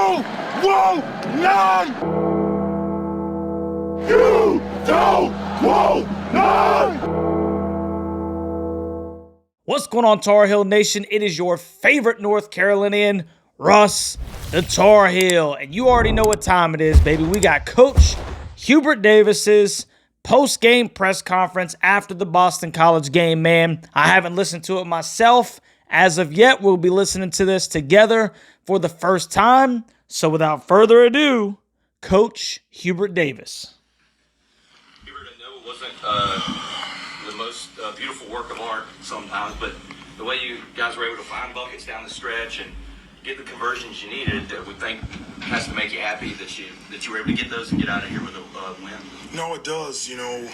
want none! You don't want none! What's going on, Tar Heel Nation? It is your favorite North Carolinian, Russ, the Tar Heel. And you already know what time it is, baby. We got Coach Hubert Davis's post-game press conference after the Boston College game, man. I haven't listened to it myself as of yet. We'll be listening to this together for the first time. So without further ado, Coach Hubert Davis. Hubert, I know it wasn't the most beautiful work of art sometimes, but the way you guys were able to find buckets down the stretch and get the conversions you needed, we think has to make you happy that you were able to get those and get out of here with a win. No, it does. You know,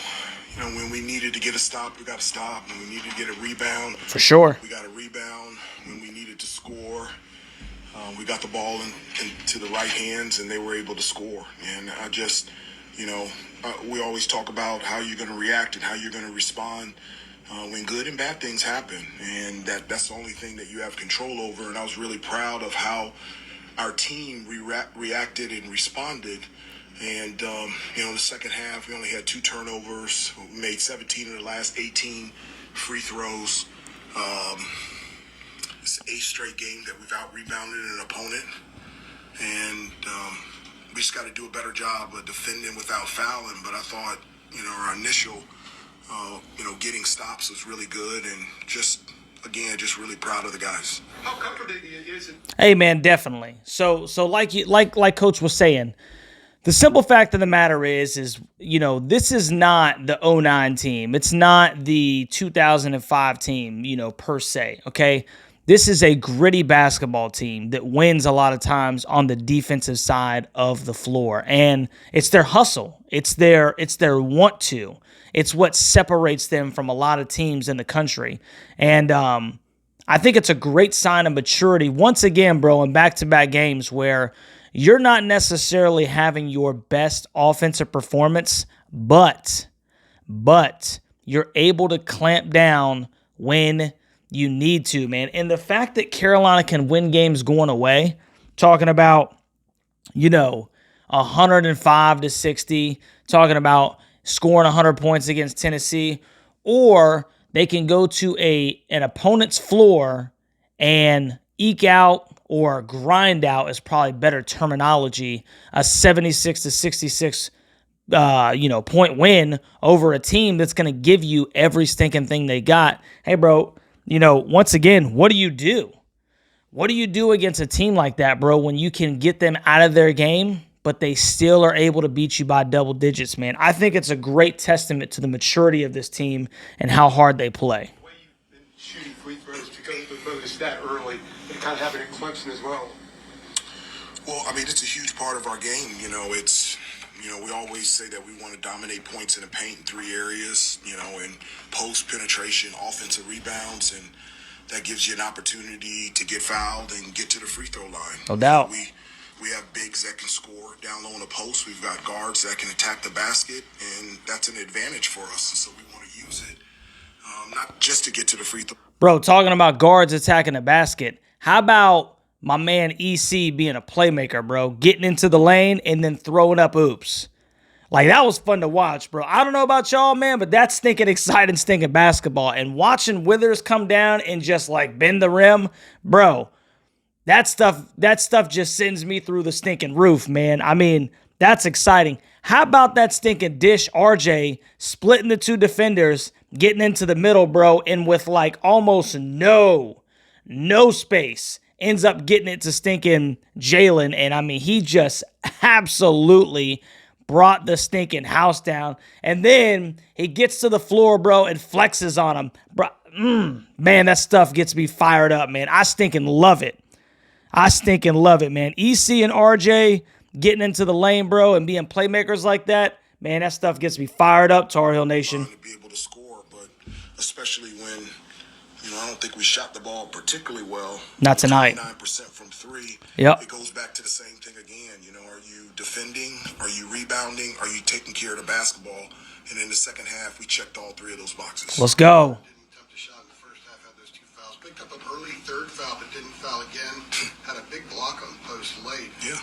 when we needed to get a stop, we got a stop. When we needed to get a rebound, For sure. we got a rebound. When we needed to score, we got the ball into the right hands, and they were able to score. And I just, we always talk about how you're going to react and how you're going to respond when good and bad things happen. And that's the only thing that you have control over. And I was really proud of how our team reacted and responded. And, in the second half, we only had 2 turnovers. We made 17 of the last 18 free throws. It's the 8th straight game that we've out-rebounded an opponent. And we just got to do a better job of defending without fouling. But I thought, our initial, getting stops was really good. And just really proud of the guys. How comfortable is it? Hey, man, definitely. So like Coach was saying, the simple fact of the matter is this is not the 09 team. It's not the 2005 team, per se, okay? This is a gritty basketball team that wins a lot of times on the defensive side of the floor. And it's their hustle. It's their want to. It's what separates them from a lot of teams in the country. And I think it's a great sign of maturity, once again, bro, in back-to-back games where you're not necessarily having your best offensive performance, but you're able to clamp down when you need to, man. And the fact that Carolina can win games going away, talking about, 105-60, talking about scoring 100 points against Tennessee, or they can go to an opponent's floor and eke out or grind out is probably better terminology, a 76-66 point win over a team that's going to give you every stinking thing they got. Hey, bro, once again, what do you do? What do you do against a team like that, bro, when you can get them out of their game, but they still are able to beat you by double digits, man? I think it's a great testament to the maturity of this team and how hard they play. The way you've been shooting free throws because of the stat early, and kind of having it Clemson as well. Well, it's a huge part of our game. We always say that we want to dominate points in the paint in 3 areas, in post penetration, offensive rebounds, and that gives you an opportunity to get fouled and get to the free throw line. No doubt. We have bigs that can score down low in the post. We've got guards that can attack the basket, and that's an advantage for us. And so we want to use it, not just to get to the free throw. Bro, talking about guards attacking the basket, how about my man EC being a playmaker, bro, getting into the lane and then throwing up oops? Like, that was fun to watch, bro. I don't know about y'all, man, but that's stinking exciting, stinking basketball. And watching Withers come down and just, bend the rim, bro, that stuff just sends me through the stinking roof, man. That's exciting. How about that stinking dish, RJ, splitting the 2 defenders, getting into the middle, bro, and with, almost no space, ends up getting it to stinking Jalen. And, he just absolutely brought the stinking house down. And then he gets to the floor, bro, and flexes on him. Bro, man, that stuff gets me fired up, man. I stinking love it. Man. EC and RJ getting into the lane, bro, and being playmakers like that, man, that stuff gets me fired up, Tar Heel Nation. To be able to score, but especially when, I don't think we shot the ball particularly well. Not tonight. 9% from 3. Yep. It goes back to the same thing again. Are you defending? Are you rebounding? Are you taking care of the basketball? And in the second half, we checked all 3 of those boxes. Let's go. Didn't attempt a shot in the first half, had those 2 fouls. Picked up an early 3rd foul, but didn't foul again. Had a big block on post late. Yeah.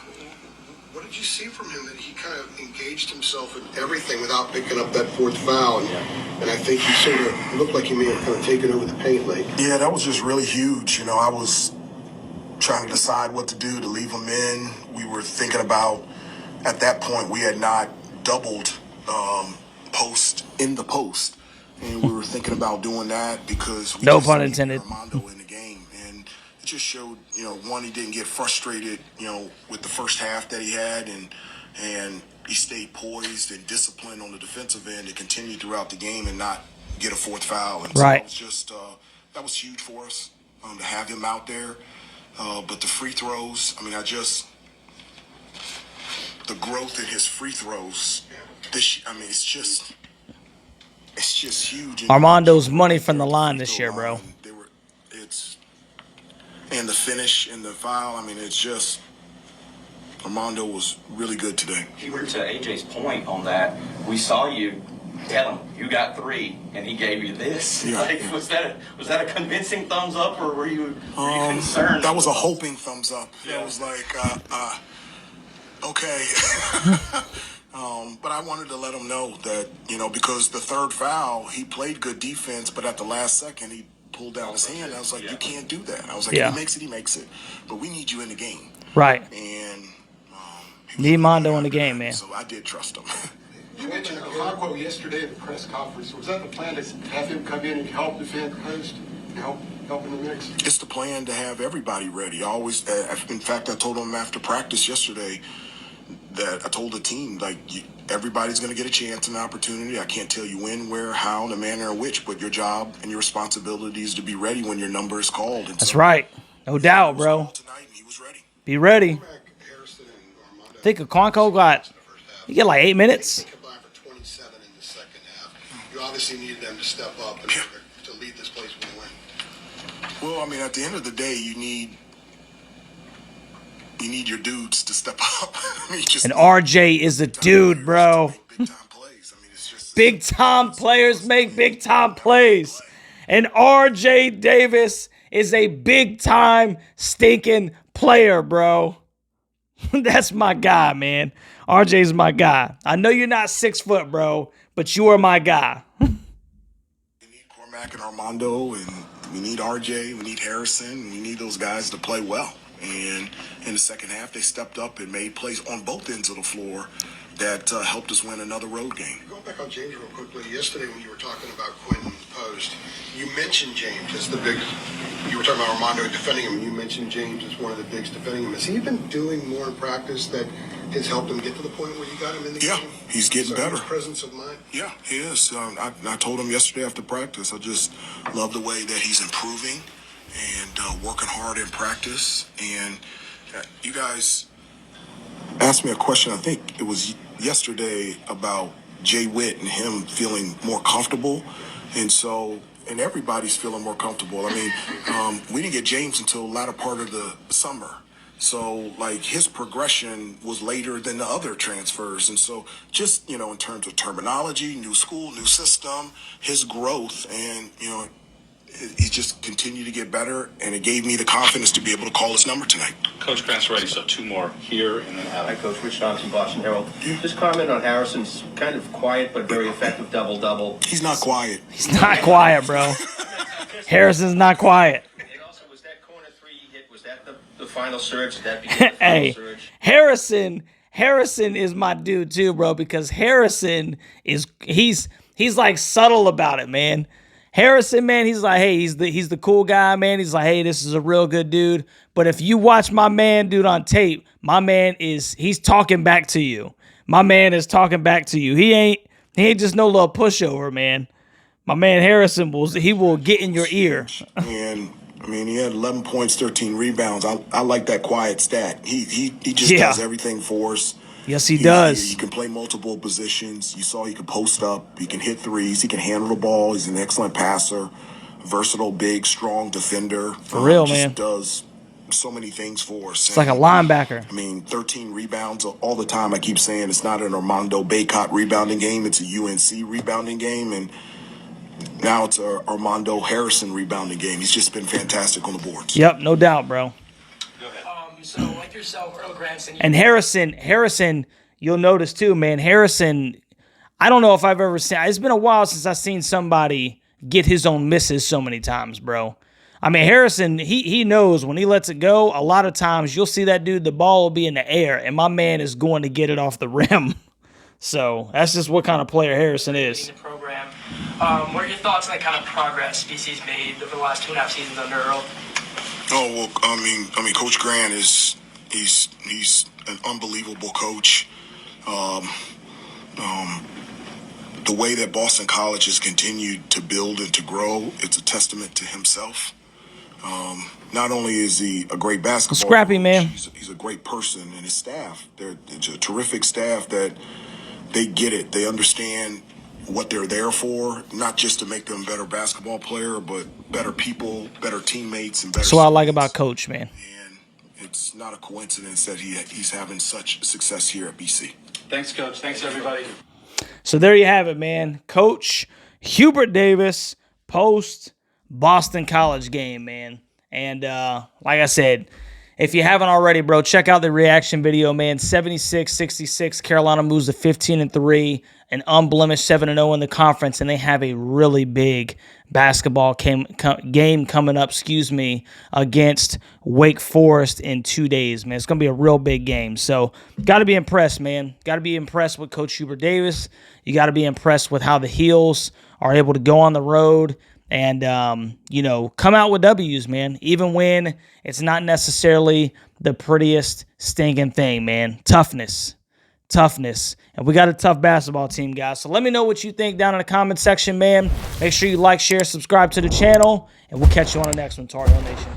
What did you see from him that he kind of engaged himself in everything without picking up that fourth foul? And I think he sort of looked like he may have kind of taken over the paint late. Yeah, that was just really huge. You know, I was trying to decide what to do to leave him in. We were thinking about, at that point, we had not doubled post in the post. And we were thinking about doing that because we No just pun needed intended. Armando in the game. And it just showed, you know, one, he didn't get frustrated, you know, with the first half that he had, and he stayed poised and disciplined on the defensive end and continued throughout the game and not get a fourth foul. And so Right. it was just that was huge for us to have him out there. But the free throws, I mean, the growth in his free throws, it's just huge. Armando's money from the line this year, bro. And the finish and the foul, I mean, it's just, Armando was really good today. Hubert, to AJ's point on that, we saw you tell him you got 3, and he gave you this. Yeah. Like, was that a convincing thumbs up, or were you concerned? That was a hoping thumbs up. Yeah. It was like, okay. But I wanted to let him know that, you know, because the third foul, he played good defense, but at the last second, he pulled down his hand. I was like, you can't do that. I was like, Yeah. if he makes it, he makes it. But we need you in the game. Right. And Need Mondo in the game, man. So I did trust him. You mentioned Okonkwo yesterday at the press conference. Was that the plan to have him come in and help defend the post and help in the mix? It's the plan to have everybody ready. I always, in fact, I told them after practice yesterday that I told the team, like, everybody's going to get a chance and an opportunity. I can't tell you when, where, how, the manner in which, but your job and your responsibility is to be ready when your number is called. And That's so, right. No doubt, he was bro. called tonight and he was ready. Be ready. Harrison and Armando. I think Okonkwo got, he get like 8 minutes. They combined for 27 in the second half. You obviously needed them to step up and to lead this place with a win. Well, I mean, at the end of the day, you need your dudes to step up. I mean, And RJ is a dude, bro. Big time plays. I mean, it's just Big time players make big time plays. And RJ Davis is a big time stinking player, bro. That's my guy, man. RJ's my guy. I know you're not 6 foot, bro, but you are my guy. We need Cormac and Armando, and we need RJ, we need Harrison, we need those guys to play well. And in the second half, they stepped up and made plays on both ends of the floor that helped us win another road game. Going back on James real quickly, yesterday when you were talking about Quinn Post, you mentioned James as the big. You were talking about Armando defending him, and you mentioned James as one of the bigs defending him. Has he been doing more in practice that has helped him get to the point where you got him in the Yeah, game? he's getting better. His presence of mind. Yeah, he is. I told him yesterday after practice, I just love the way that he's improving and working hard in practice. And you guys asked me a question, I think it was yesterday, about Jay Witt and him feeling more comfortable. And everybody's feeling more comfortable. I mean, we didn't get James until the latter part of the summer. So, like, his progression was later than the other transfers. And so, just, in terms of terminology, new school, new system, his growth, and, he just continued to get better, and it gave me the confidence to be able to call his number tonight. Coach Grant's ready, so 2 more here and then out. Hi, Coach. Rich Johnson, Boston Herald. Just comment on Harrison's kind of quiet but very effective double-double. He's not quiet. He's not quiet, bro. Harrison's not quiet. And also, was that corner 3 he hit, was that the final surge? Did that begin the final Hey, surge? Harrison is my dude too, bro, because Harrison he's like subtle about it, man. Harrison, man, he's like, hey, he's the cool guy, man. He's like, hey, this is a real good dude. But if you watch my man, dude, on tape, my man he's talking back to you. My man is talking back to you. He ain't just no little pushover, man. My man Harrison will get in your ear. And I mean, he had 11 points, 13 rebounds. I like that quiet stat. He just Yeah. does everything for us. Yes, he does. He can play multiple positions. You saw he can post up. He can hit threes. He can handle the ball. He's an excellent passer. Versatile, big, strong defender. For real, just man. Does so many things for us. It's like a linebacker. I mean, 13 rebounds all the time. I keep saying it's not an Armando Baycott rebounding game. It's a UNC rebounding game. And now it's a Armando Harrison rebounding game. He's just been fantastic on the boards. Yep, no doubt, bro. Go ahead. You So like yourself, Earl Granson. And Harrison, you'll notice too, man. Harrison, I don't know if I've ever seen. It's been a while since I've seen somebody get his own misses so many times, bro. I mean, Harrison, he knows when he lets it go. A lot of times you'll see that dude, the ball will be in the air, and my man is going to get it off the rim. So that's just what kind of player Harrison is. The program. What are your thoughts on the kind of progress BC's made over the last 2.5 seasons under Earl? Oh well, I mean, Coach Grant he's an unbelievable coach. The way that Boston College has continued to build and to grow, it's a testament to himself. Not only is he a great basketball Scrappy, coach, man. he's a great person, and his staff. It's a terrific staff that they get it. They understand what they're there for, not just to make them better basketball player, but better people, better teammates, and better. That's what I like students. about Coach, man. And it's not a coincidence that he's having such success here at BC. Thanks, Coach. Thanks, everybody. So there you have it, man. Coach Hubert Davis post Boston College game, man. And like I said, if you haven't already, bro, check out the reaction video, man. 76-66. Carolina moves to 15-3, an unblemished 7-0 in the conference, and they have a really big basketball game coming up, against Wake Forest in 2 days, man. It's going to be a real big game. So, got to be impressed, man. Got to be impressed with Coach Hubert Davis. You got to be impressed with how the Heels are able to go on the road and, come out with W's, man, even when it's not necessarily the prettiest stinking thing, man. Toughness. And we got a tough basketball team, guys. So let me know what you think down in the comment section, man. Make sure you like, share, subscribe to the channel, and we'll catch you on the next one, Tar Heel Nation.